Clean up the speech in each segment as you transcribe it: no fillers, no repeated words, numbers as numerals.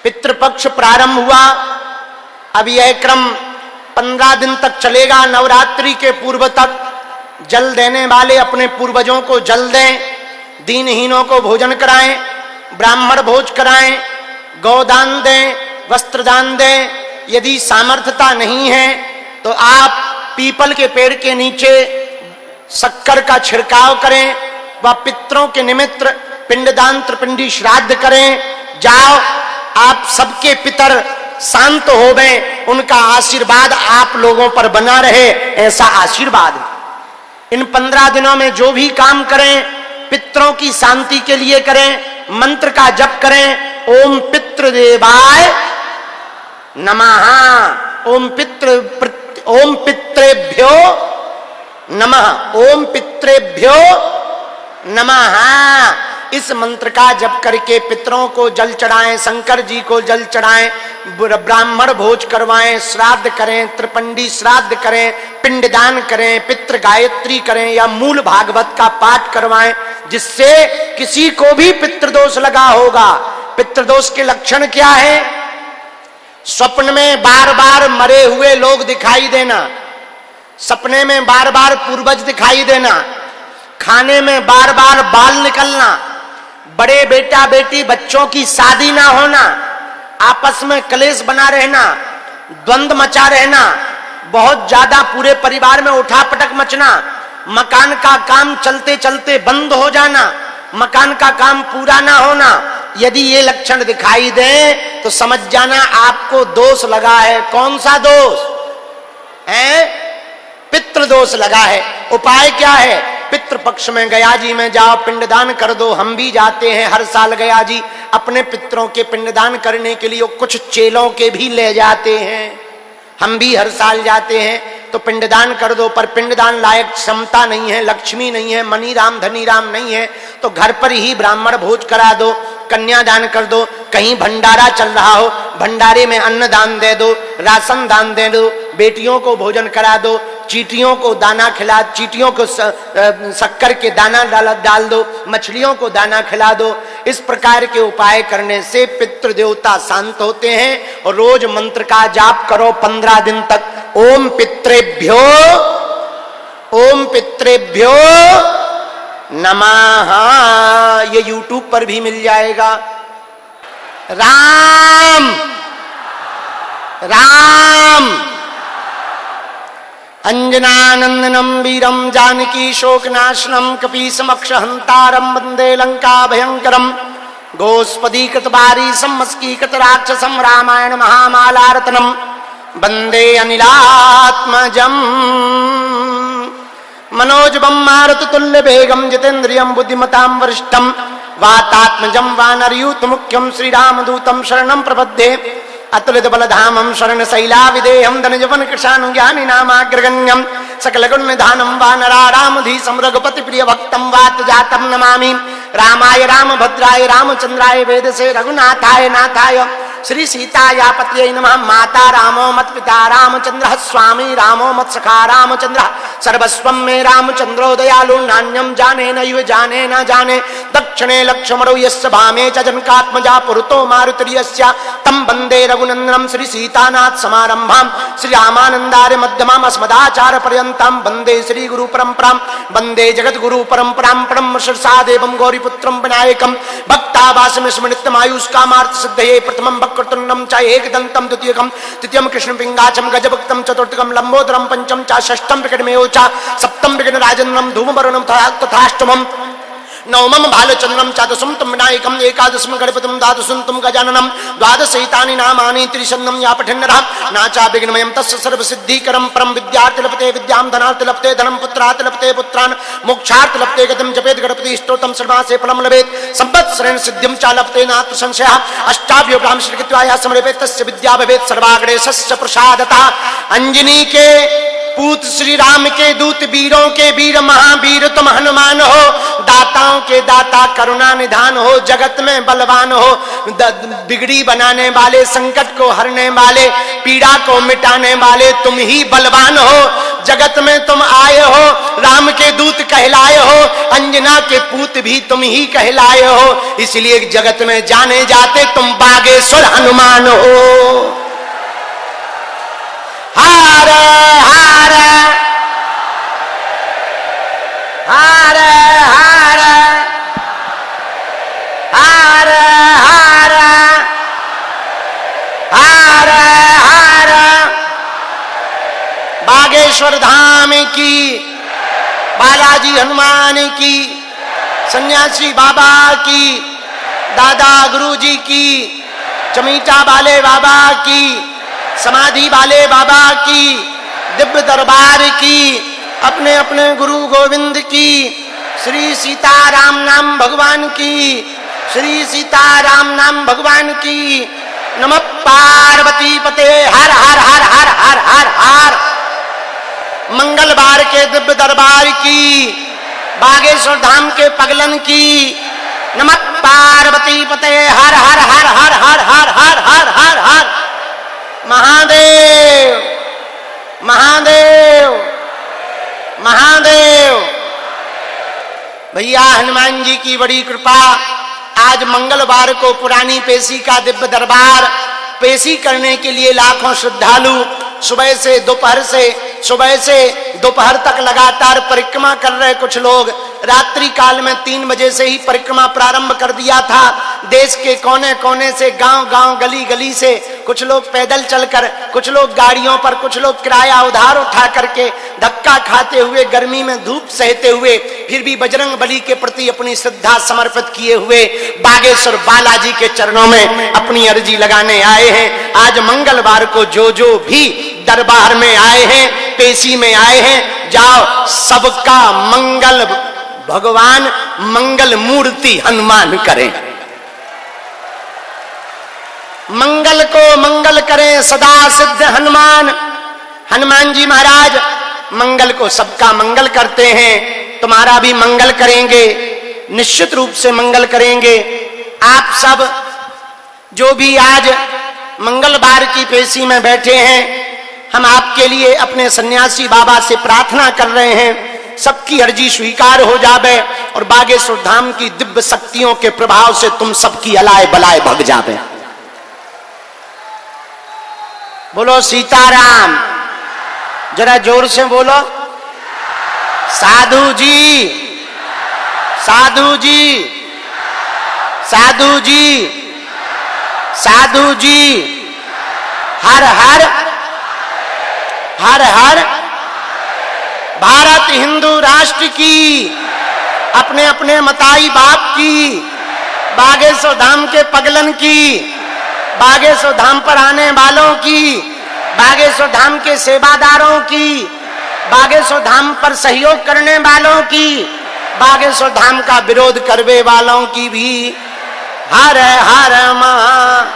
पितृपक्ष प्रारंभ हुआ। अब यह क्रम 15 दिन तक चलेगा। नवरात्रि के पूर्व तक जल देने वाले अपने पूर्वजों को जल दें, दीनहीनों को भोजन कराएं, ब्राह्मण भोज कराएं, गौदान दें, वस्त्रदान दें। यदि सामर्थ्यता नहीं है तो आप पीपल के पेड़ के नीचे शक्कर का छिड़काव करें व पितरों के निमित्त पिंडदान त्रिपिंडी श्राद्ध करें। जाओ, आप सबके पितर शांत होवे, उनका आशीर्वाद आप लोगों पर बना रहे, ऐसा आशीर्वाद। इन 15 दिनों में जो भी काम करें पितरों की शांति के लिए करें। मंत्र का जप करें। ओम पितृदेवाय नमः, ओम पितृभ्यो नमः, ओम पितृभ्यो नमः। इस मंत्र का जप करके पितरों को जल चढ़ाएं, शंकर जी को जल चढ़ाएं, ब्राह्मण भोज करवाएं, श्राद्ध करें, त्रिपंडी श्राद्ध करें, पिंडदान करें, पितृ गायत्री करें या मूल भागवत का पाठ करवाएं, जिससे किसी को भी पितृदोष लगा होगा। पितृदोष के लक्षण क्या है? स्वप्न में बार बार मरे हुए लोग दिखाई देना, सपने में बार बार पूर्वज दिखाई देना, खाने में बार बार बाल निकलना, बड़े बेटा बेटी बच्चों की शादी ना होना, आपस में कलेश बना रहना, द्वंद्व मचा रहना, बहुत ज्यादा पूरे परिवार में उठापटक मचना, मकान का काम चलते चलते बंद हो जाना, मकान का काम पूरा ना होना। यदि ये लक्षण दिखाई दे तो समझ जाना आपको दोष लगा है। कौन सा दोष है? पितृदोष लगा है। उपाय क्या है? पितृपक्ष में गया जी में जाओ, पिंडदान कर दो। हम भी जाते हैं हर साल गया जी अपने पितरों के पिंडदान करने के लिए, कुछ चेलों के भी ले जाते हैं। हम भी हर साल जाते हैं तो पिंडदान कर दो। पर पिंडदान लायक क्षमता नहीं है, लक्ष्मी नहीं है, मनी राम धनी राम नहीं है तो घर पर ही ब्राह्मण भोज करा दो, कन्यादान कर दो। कहीं भंडारा चल रहा हो, भंडारे में अन्न दान दे दो, राशन दान दे दो, बेटियों को भोजन करा दो, चींटियों को दाना खिला, चींटियों को शक्कर के दाना डाल दो, मछलियों को दाना खिला दो। इस प्रकार के उपाय करने से पितृदेवता शांत होते हैं। और रोज मंत्र का जाप करो 15 दिन तक। ओम पितृभ्यो, ओम पितृभ्यो नमः। ये YouTube पर भी मिल जाएगा। राम राम अंजनानंदनम वीरम जानकी शोकनाशनम कपीसमक्षहंतारम वंदे लंका भयंकरम गोस्पदीकृत बारीसम मस्कीकृत राक्षसम रामायण महामालारत्नम वंदे अनिलात्मजम मनोजवम मारुततुल्य वेगम जितेन्द्रियम बुद्धिमतां वरिष्ठम वातात्मजं वानरयूथ मुख्यम श्रीरामदूतम शरणं प्रपद्ये अतुलित बलधामं शरण शैलाविदेहं धनजवन कृशानुज्ञानि नामाग्रगण्यं सकल गुण निधानं वानरारामधीशं रघुपति प्रिय भक्तं वात जातं नमामि। रामाय रामभद्राय रामचंद्राय वेदसे रघुनाथाय नाथाय श्री सीताया पतये नमः। माता रामो मत पिता रामचंद्र स्वामी रामो मत सखा रामचंद्र सर्वस्वं मे रामचंद्रो दयालु नान्यं जाने नैव जाने न जाने दक्षिणे लक्ष्मणो यस्य भामे च जनकात्मजा पुरुतो मारुतिर्यस्य तं वन्दे रघुनन्दनं श्री सीतानाथ समारंभां श्री रामानंदार्य मध्यमाम् अस्मदाचार्य पर्यन्तां वन्दे श्री गुरु परंपरां वन्दे जगत गुरु परंपरां परम शीर्षादेवं गौरीपुत्रं विनायकं भक्तावासं स्मृतमायुष्कामार्थ सिद्धये प्रथमं वक्रतुण्डं च एकदन्तं द्वितीयकं तृतीयं कृष्णपिङ्गाचं गजभक्तं चतुर्थकं लंबोदरं पंचम च षष्ठं विकटमेव च सप्तम विघ्नराजेन्द्रं धूमवर्णं तथाष्टमं नवमं भालचंद्रम चादशं तम विनायकम एकादशम गणपतिम द्वादशं तम गजाननम द्वादशैतानि नामानि त्रिशन्नं या पठन्नरः नाचा विघ्नमयं तस्य सर्वसिद्धिकरं परम विद्यार्थ लभते विद्यां धनार्थ लभते धनं पुत्रार्थ लभते पुत्रान् मोक्षार्थ लभते गतिं जपेत गणपति स्तोत्रं सर्वासे फलं लभेत संवत्सरेण सिद्धिं च लभते नात्र संशयः अष्टाभ्यो ब्राह्म श्रीकृत्वाया समर्पेत तस्य विद्या भवेत् सर्वाग्रेसस्य प्रसादतः। अंजनी के पूत श्री राम के दूत वीरों के वीर महावीर तुम हनुमान हो। दाताओं के दाता करुणा निधान हो। जगत में बलवान हो। बिगड़ी बनाने वाले संकट को हरने वाले पीड़ा को मिटाने वाले तुम ही बलवान हो। जगत में तुम आए हो, राम के दूत कहलाए हो, अंजना के पूत भी तुम ही कहलाए हो, इसलिए जगत में जाने जाते तुम बागेश्वर हनुमान हो। हार हार हार हार हार हार हार हार बागेश्वर धाम की, बालाजी हनुमान की, सन्यासी बाबा की, दादा गुरुजी की, चमीटा वाले बाबा की, समाधि वाले बाबा की, दिव्य दरबार की, अपने अपने गुरु गोविंद की, श्री सीताराम नाम भगवान की, श्री सीताराम नाम भगवान की। नमः पार्वती पते हर हर हर हर हर हर हर। मंगलवार के दिव्य दरबार की, बागेश्वर धाम के पगलन की, नमः पार्वती पते हर हर हर हर हर हर हर हर हर हर। महादेव महादेव महादेव। भैया हनुमान जी की बड़ी कृपा, आज मंगलवार को पुरानी पेशी का दिव्य दरबार पेशी करने के लिए लाखों श्रद्धालु सुबह से दोपहर तक लगातार परिक्रमा कर रहे। कुछ लोग रात्रि काल में 3 बजे से ही परिक्रमा प्रारंभ कर दिया था। देश के कोने कोने से, गांव गांव, गली गली से, कुछ लोग पैदल चलकर, कुछ लोग गाड़ियों पर, कुछ लोग किराया उधार उठा करके, धक्का खाते हुए, गर्मी में धूप सहते हुए, फिर भी बजरंग बली के प्रति अपनी श्रद्धा समर्पित किए हुए बागेश्वर बालाजी के चरणों में अपनी अर्जी लगाने आए हैं। आज मंगलवार को जो जो भी दरबार में आए हैं, पेशी में आए हैं, जाओ सबका मंगल भगवान, मंगल मूर्ति हनुमान करें। मंगल को मंगल करें सदा सिद्ध हनुमान। हनुमान जी महाराज मंगल को सबका मंगल करते हैं, तुम्हारा भी मंगल करेंगे, निश्चित रूप से मंगल करेंगे। आप सब जो भी आज मंगलवार की पेशी में बैठे हैं, हम आपके लिए अपने सन्यासी बाबा से प्रार्थना कर रहे हैं, सबकी अर्जी स्वीकार हो जावे और बागेश्वर धाम की दिव्य शक्तियों के प्रभाव से तुम सबकी अलाए बलाए भग जावे। बोलो सीताराम, जरा जोर से बोलो। साधु जी, साधु जी, साधु जी, साधु जी, हर हर हर हर। भारत हिंदू राष्ट्र की, अपने अपने मताई बाप की, बागेश्वर धाम के पगलन की, बागेश्वर धाम पर आने वालों की, बागेश्वर धाम के सेवादारों की, बागेश्वर धाम पर सहयोग करने वालों की, बागेश्वर धाम का विरोध करने वालों की भी हर हर महा।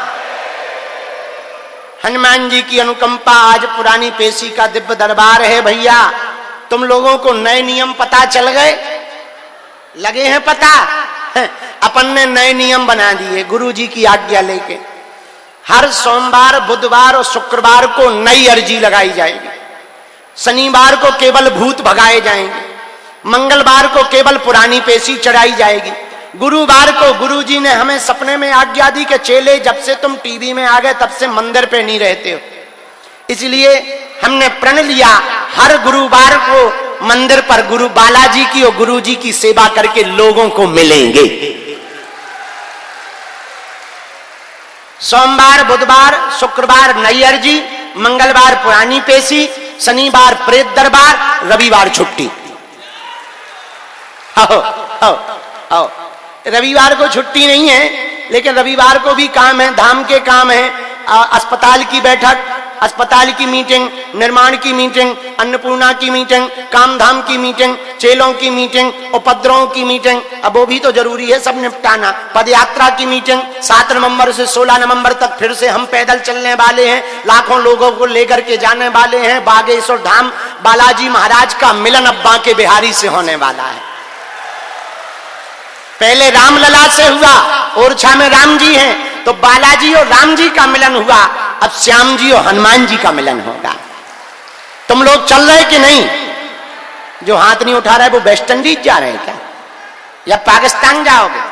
हनुमान जी की अनुकंपा, आज पुरानी पेशी का दिव्य दरबार है। भैया तुम लोगों को नए नियम पता चल गए, लगे हैं पता? अपन ने नए नियम बना दिए गुरु जी की आज्ञा लेके। हर सोमवार, बुधवार और शुक्रवार को नई अर्जी लगाई जाएगी, शनिवार को केवल भूत भगाए जाएंगे, मंगलवार को केवल पुरानी पेशी चढ़ाई जाएगी, गुरुवार को गुरुजी ने हमें सपने में आज्ञा दी कि चेले जब से तुम टीवी में आ गए तब से मंदिर पे नहीं रहते हो, इसलिए हमने प्रण लिया हर गुरुवार को मंदिर पर गुरु बालाजी की और गुरुजी की सेवा करके लोगों को मिलेंगे। सोमवार, बुधवार, शुक्रवार नई अर्जी, मंगलवार पुरानी पेशी, शनिवार प्रेत दरबार, रविवार छुट्टी। आओ आओ आओ। रविवार को छुट्टी नहीं है, लेकिन रविवार को भी काम है, धाम के काम है, अस्पताल की बैठक, अस्पताल की मीटिंग, निर्माण की मीटिंग, अन्नपूर्णा की मीटिंग, कामधाम की मीटिंग, चेलों की मीटिंग, उपद्रवों की मीटिंग, अब वो भी तो जरूरी है सब निपटाना। पदयात्रा की मीटिंग 7 नवंबर से 16 नवंबर तक फिर से हम पैदल चलने वाले हैं, लाखों लोगों को लेकर के जाने वाले हैं। बागेश्वर धाम बालाजी महाराज का मिलन अब बांके बिहारी से होने वाला है। पहले रामलला से हुआ, ओरछा में राम जी हैं, तो बालाजी और राम जी का मिलन हुआ, अब श्याम जी और हनुमान जी का मिलन होगा। तुम लोग चल रहे कि नहीं? जो हाथ नहीं उठा रहा है वो वेस्ट इंडीज जा रहे हैं क्या, या पाकिस्तान जाओगे?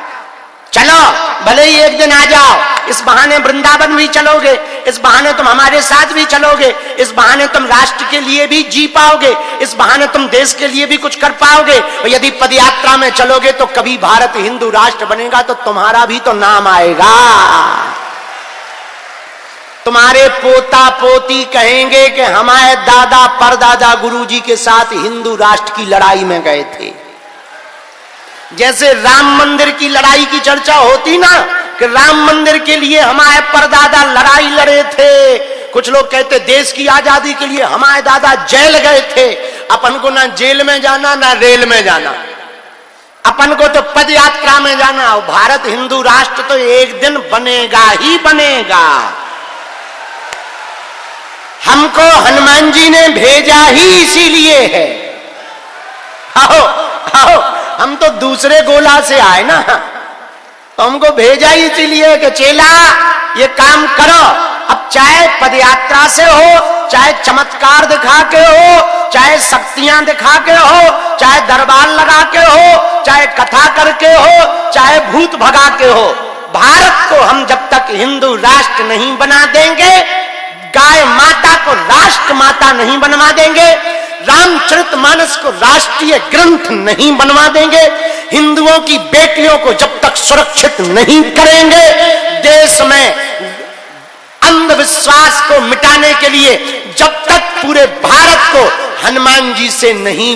चलो, भले ही एक दिन आ जाओ, इस बहाने वृंदावन भी चलोगे, इस बहाने तुम हमारे साथ भी चलोगे, इस बहाने तुम राष्ट्र के लिए भी जी पाओगे, इस बहाने तुम देश के लिए भी कुछ कर पाओगे। और यदि पदयात्रा में चलोगे तो कभी भारत हिंदू राष्ट्र बनेगा तो तुम्हारा भी तो नाम आएगा। तुम्हारे पोता पोती कहेंगे कि हमारे दादा परदादा गुरुजी के साथ हिंदू राष्ट्र की लड़ाई में गए थे। जैसे राम मंदिर की लड़ाई की चर्चा होती ना, कि राम मंदिर के लिए हमारे परदादा लड़ाई लड़े थे। कुछ लोग कहते देश की आजादी के लिए हमारे दादा जेल गए थे। अपन को ना जेल में जाना ना रेल में जाना, अपन को तो पद यात्रा में जाना। भारत हिंदू राष्ट्र तो एक दिन बनेगा ही बनेगा। हमको हनुमान जी ने भेजा ही इसीलिए है। आओ आओ, हम तो दूसरे गोला से आए ना, तो हमको भेजा ही इसीलिए कि चेला ये काम करो। अब चाहे पदयात्रा से हो, चाहे चमत्कार दिखा के हो, चाहे शक्तियां दिखा के हो, चाहे दरबार लगा के हो, चाहे कथा करके हो, चाहे भूत भगा के हो, भारत को हम जब तक हिंदू राष्ट्र नहीं बना देंगे, गाय माता को राष्ट्र माता नहीं बनवा देंगे, रामचरितमानस को राष्ट्रीय ग्रंथ नहीं बनवा देंगे, हिंदुओं की बेटियों को जब तक सुरक्षित नहीं करेंगे, देश में अंधविश्वास को मिटाने के लिए जब तक पूरे भारत को हनुमान जी से नहीं